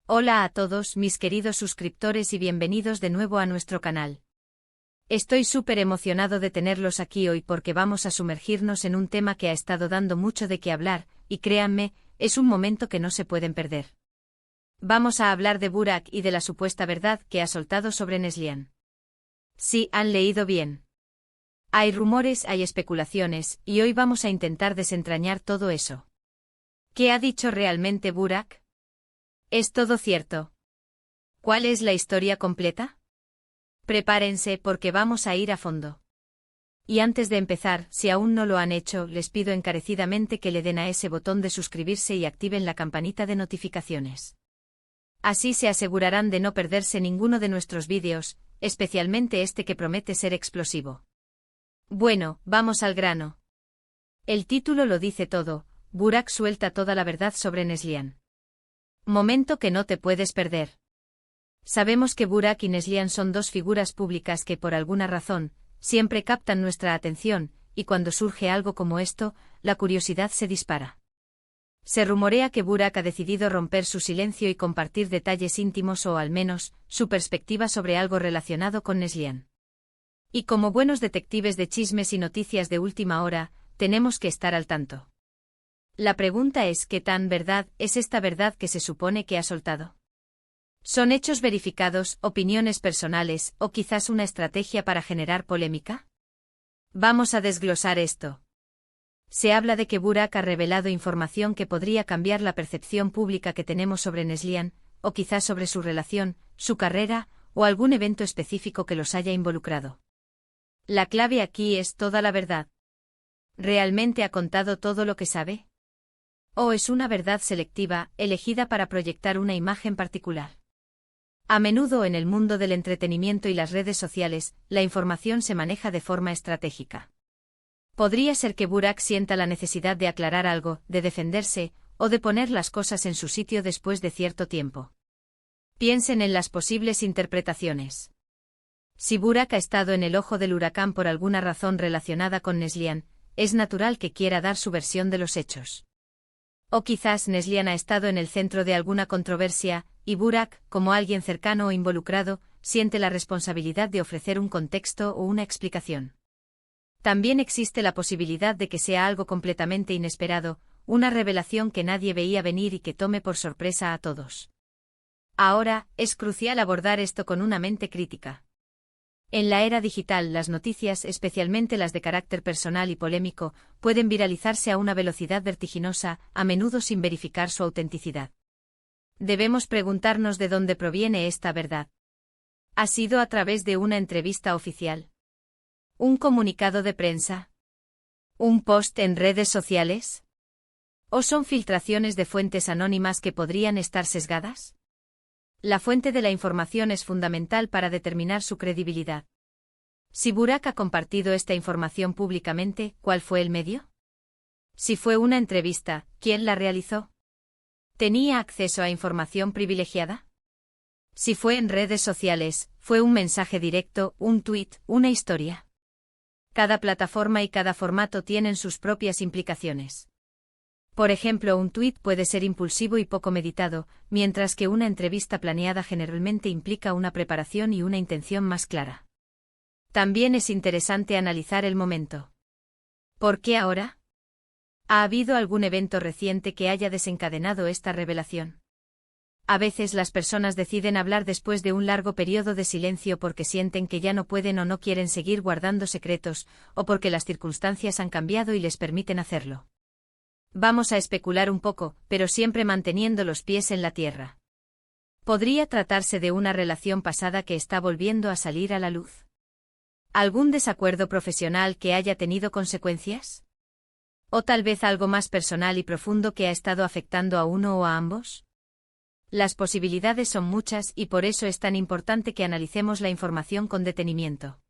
Hola a todos mis queridos suscriptores y bienvenidos de nuevo a nuestro canal. Estoy súper emocionado de tenerlos aquí hoy porque vamos a sumergirnos en un tema que ha estado dando mucho de qué hablar, y créanme, es un momento que no se pueden perder. Vamos a hablar de Burak y de la supuesta verdad que ha soltado sobre Neslihan. Sí, han leído bien. Hay rumores, hay especulaciones, y hoy vamos a intentar desentrañar todo eso. ¿Qué ha dicho realmente Burak? ¿Es todo cierto? ¿Cuál es la historia completa? Prepárense porque vamos a ir a fondo. Y antes de empezar, si aún no lo han hecho, les pido encarecidamente que le den a ese botón de suscribirse y activen la campanita de notificaciones. Así se asegurarán de no perderse ninguno de nuestros vídeos, especialmente este que promete ser explosivo. Bueno, vamos al grano. El título lo dice todo, Burak suelta toda la verdad sobre Neslihan. Momento que no te puedes perder. Sabemos que Burak y Neslihan son dos figuras públicas que por alguna razón, siempre captan nuestra atención, y cuando surge algo como esto, la curiosidad se dispara. Se rumorea que Burak ha decidido romper su silencio y compartir detalles íntimos o al menos, su perspectiva sobre algo relacionado con Neslihan. Y como buenos detectives de chismes y noticias de última hora, tenemos que estar al tanto. La pregunta es ¿qué tan verdad es esta verdad que se supone que ha soltado? ¿Son hechos verificados, opiniones personales, o quizás una estrategia para generar polémica? Vamos a desglosar esto. Se habla de que Burak ha revelado información que podría cambiar la percepción pública que tenemos sobre Neslihan, o quizás sobre su relación, su carrera, o algún evento específico que los haya involucrado. La clave aquí es toda la verdad. ¿Realmente ha contado todo lo que sabe? ¿O es una verdad selectiva, elegida para proyectar una imagen particular? A menudo en el mundo del entretenimiento y las redes sociales, la información se maneja de forma estratégica. Podría ser que Burak sienta la necesidad de aclarar algo, de defenderse, o de poner las cosas en su sitio después de cierto tiempo. Piensen en las posibles interpretaciones. Si Burak ha estado en el ojo del huracán por alguna razón relacionada con Neslihan, es natural que quiera dar su versión de los hechos. O quizás Neslihan ha estado en el centro de alguna controversia, y Burak, como alguien cercano o involucrado, siente la responsabilidad de ofrecer un contexto o una explicación. También existe la posibilidad de que sea algo completamente inesperado, una revelación que nadie veía venir y que tome por sorpresa a todos. Ahora, es crucial abordar esto con una mente crítica. En la era digital, las noticias, especialmente las de carácter personal y polémico, pueden viralizarse a una velocidad vertiginosa, a menudo sin verificar su autenticidad. Debemos preguntarnos de dónde proviene esta verdad. ¿Ha sido a través de una entrevista oficial? ¿Un comunicado de prensa? ¿Un post en redes sociales? ¿O son filtraciones de fuentes anónimas que podrían estar sesgadas? La fuente de la información es fundamental para determinar su credibilidad. Si Burak ha compartido esta información públicamente, ¿cuál fue el medio? Si fue una entrevista, ¿quién la realizó? ¿Tenía acceso a información privilegiada? Si fue en redes sociales, ¿fue un mensaje directo, un tuit, una historia? Cada plataforma y cada formato tienen sus propias implicaciones. Por ejemplo, un tuit puede ser impulsivo y poco meditado, mientras que una entrevista planeada generalmente implica una preparación y una intención más clara. También es interesante analizar el momento. ¿Por qué ahora? ¿Ha habido algún evento reciente que haya desencadenado esta revelación? A veces las personas deciden hablar después de un largo periodo de silencio porque sienten que ya no pueden o no quieren seguir guardando secretos, o porque las circunstancias han cambiado y les permiten hacerlo. Vamos a especular un poco, pero siempre manteniendo los pies en la tierra. ¿Podría tratarse de una relación pasada que está volviendo a salir a la luz? ¿Algún desacuerdo profesional que haya tenido consecuencias? ¿O tal vez algo más personal y profundo que ha estado afectando a uno o a ambos? Las posibilidades son muchas y por eso es tan importante que analicemos la información con detenimiento.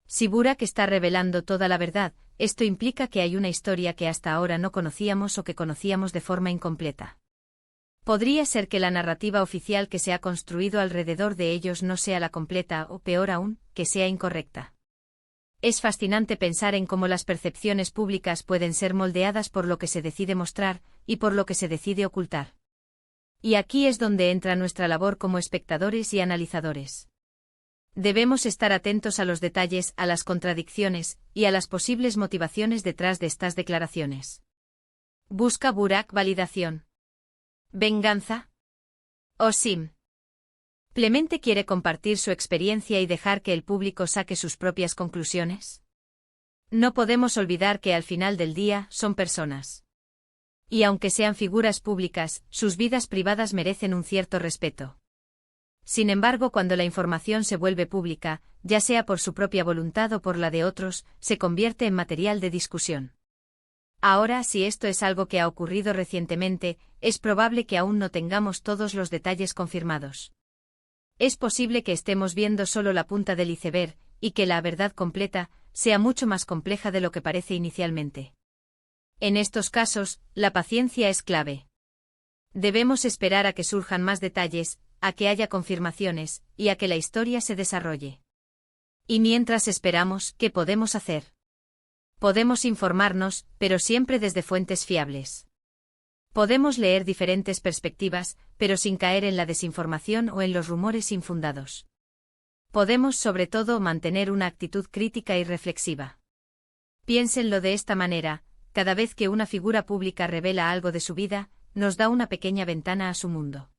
Si Burak está revelando toda la verdad, esto implica que hay una historia que hasta ahora no conocíamos o que conocíamos de forma incompleta. Podría ser que la narrativa oficial que se ha construido alrededor de ellos no sea la completa o, peor aún, que sea incorrecta. Es fascinante pensar en cómo las percepciones públicas pueden ser moldeadas por lo que se decide mostrar y por lo que se decide ocultar. Y aquí es donde entra nuestra labor como espectadores y analizadores. Debemos estar atentos a los detalles, a las contradicciones, y a las posibles motivaciones detrás de estas declaraciones. ¿Busca Burak validación? ¿Venganza? ¿O simplemente quiere compartir su experiencia y dejar que el público saque sus propias conclusiones? No podemos olvidar que al final del día son personas. Y aunque sean figuras públicas, sus vidas privadas merecen un cierto respeto. Sin embargo, cuando la información se vuelve pública, ya sea por su propia voluntad o por la de otros, se convierte en material de discusión. Ahora, si esto es algo que ha ocurrido recientemente, es probable que aún no tengamos todos los detalles confirmados. Es posible que estemos viendo solo la punta del iceberg, y que la verdad completa sea mucho más compleja de lo que parece inicialmente. En estos casos, la paciencia es clave. Debemos esperar a que surjan más detalles, a que haya confirmaciones, y a que la historia se desarrolle. Y mientras esperamos, ¿qué podemos hacer? Podemos informarnos, pero siempre desde fuentes fiables. Podemos leer diferentes perspectivas, pero sin caer en la desinformación o en los rumores infundados. Podemos, sobre todo, mantener una actitud crítica y reflexiva. Piénsenlo de esta manera: cada vez que una figura pública revela algo de su vida, nos da una pequeña ventana a su mundo.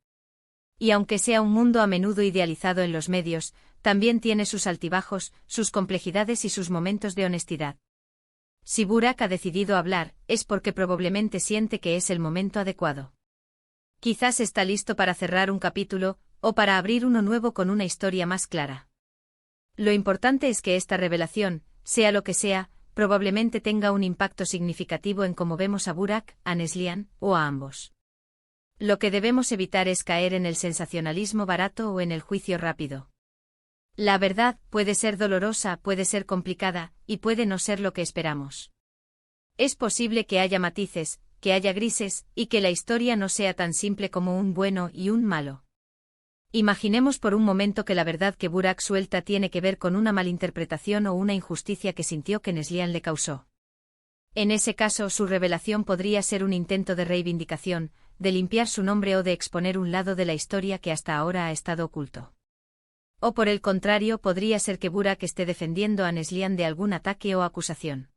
Y aunque sea un mundo a menudo idealizado en los medios, también tiene sus altibajos, sus complejidades y sus momentos de honestidad. Si Burak ha decidido hablar, es porque probablemente siente que es el momento adecuado. Quizás está listo para cerrar un capítulo, o para abrir uno nuevo con una historia más clara. Lo importante es que esta revelación, sea lo que sea, probablemente tenga un impacto significativo en cómo vemos a Burak, a Neslihan, o a ambos. Lo que debemos evitar es caer en el sensacionalismo barato o en el juicio rápido. La verdad puede ser dolorosa, puede ser complicada, y puede no ser lo que esperamos. Es posible que haya matices, que haya grises, y que la historia no sea tan simple como un bueno y un malo. Imaginemos por un momento que la verdad que Burak suelta tiene que ver con una malinterpretación o una injusticia que sintió que Neslihan le causó. En ese caso, su revelación podría ser un intento de reivindicación, de limpiar su nombre o de exponer un lado de la historia que hasta ahora ha estado oculto. O por el contrario, podría ser que Burak esté defendiendo a Neslihan de algún ataque o acusación.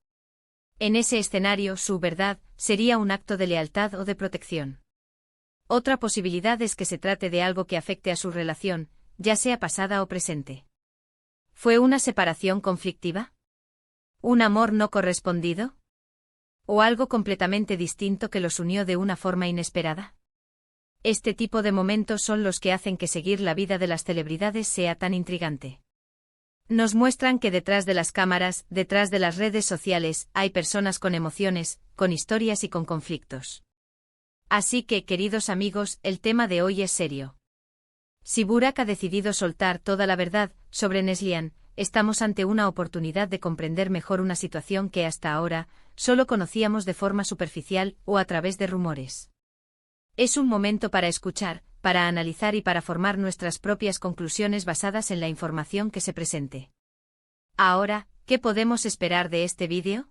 En ese escenario, su verdad sería un acto de lealtad o de protección. Otra posibilidad es que se trate de algo que afecte a su relación, ya sea pasada o presente. ¿Fue una separación conflictiva? ¿Un amor no correspondido? ¿O algo completamente distinto que los unió de una forma inesperada? Este tipo de momentos son los que hacen que seguir la vida de las celebridades sea tan intrigante. Nos muestran que detrás de las cámaras, detrás de las redes sociales, hay personas con emociones, con historias y con conflictos. Así que, queridos amigos, el tema de hoy es serio. Si Burak ha decidido soltar toda la verdad sobre Neslihan, estamos ante una oportunidad de comprender mejor una situación que hasta ahora solo conocíamos de forma superficial o a través de rumores. Es un momento para escuchar, para analizar y para formar nuestras propias conclusiones basadas en la información que se presente. Ahora, ¿qué podemos esperar de este vídeo?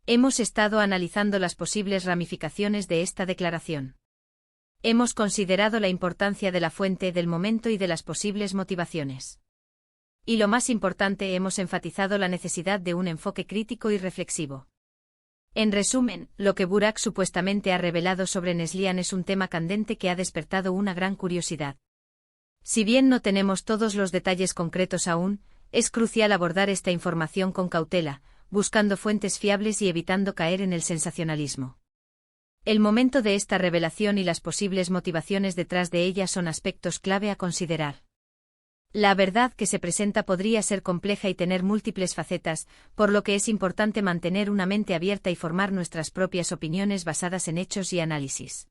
Hemos estado analizando las posibles ramificaciones de esta declaración. Hemos considerado la importancia de la fuente, del momento y de las posibles motivaciones. Y lo más importante, hemos enfatizado la necesidad de un enfoque crítico y reflexivo. En resumen, lo que Burak supuestamente ha revelado sobre Neslihan es un tema candente que ha despertado una gran curiosidad. Si bien no tenemos todos los detalles concretos aún, es crucial abordar esta información con cautela, buscando fuentes fiables y evitando caer en el sensacionalismo. El momento de esta revelación y las posibles motivaciones detrás de ella son aspectos clave a considerar. La verdad que se presenta podría ser compleja y tener múltiples facetas, por lo que es importante mantener una mente abierta y formar nuestras propias opiniones basadas en hechos y análisis.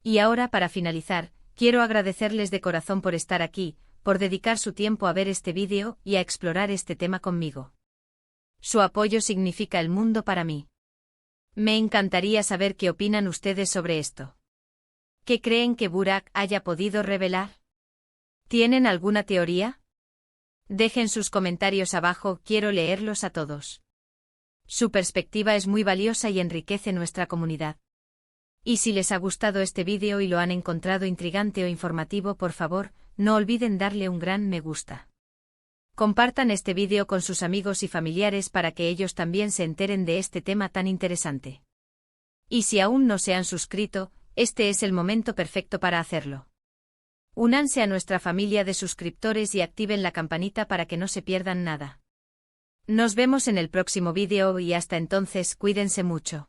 Y ahora, para finalizar, quiero agradecerles de corazón por estar aquí, por dedicar su tiempo a ver este vídeo y a explorar este tema conmigo. Su apoyo significa el mundo para mí. Me encantaría saber qué opinan ustedes sobre esto. ¿Qué creen que Burak haya podido revelar? ¿Tienen alguna teoría? Dejen sus comentarios abajo, quiero leerlos a todos. Su perspectiva es muy valiosa y enriquece nuestra comunidad. Y si les ha gustado este vídeo y lo han encontrado intrigante o informativo, por favor, no olviden darle un gran me gusta. Compartan este vídeo con sus amigos y familiares para que ellos también se enteren de este tema tan interesante. Y si aún no se han suscrito, este es el momento perfecto para hacerlo. Únanse a nuestra familia de suscriptores y activen la campanita para que no se pierdan nada. Nos vemos en el próximo vídeo y hasta entonces cuídense mucho.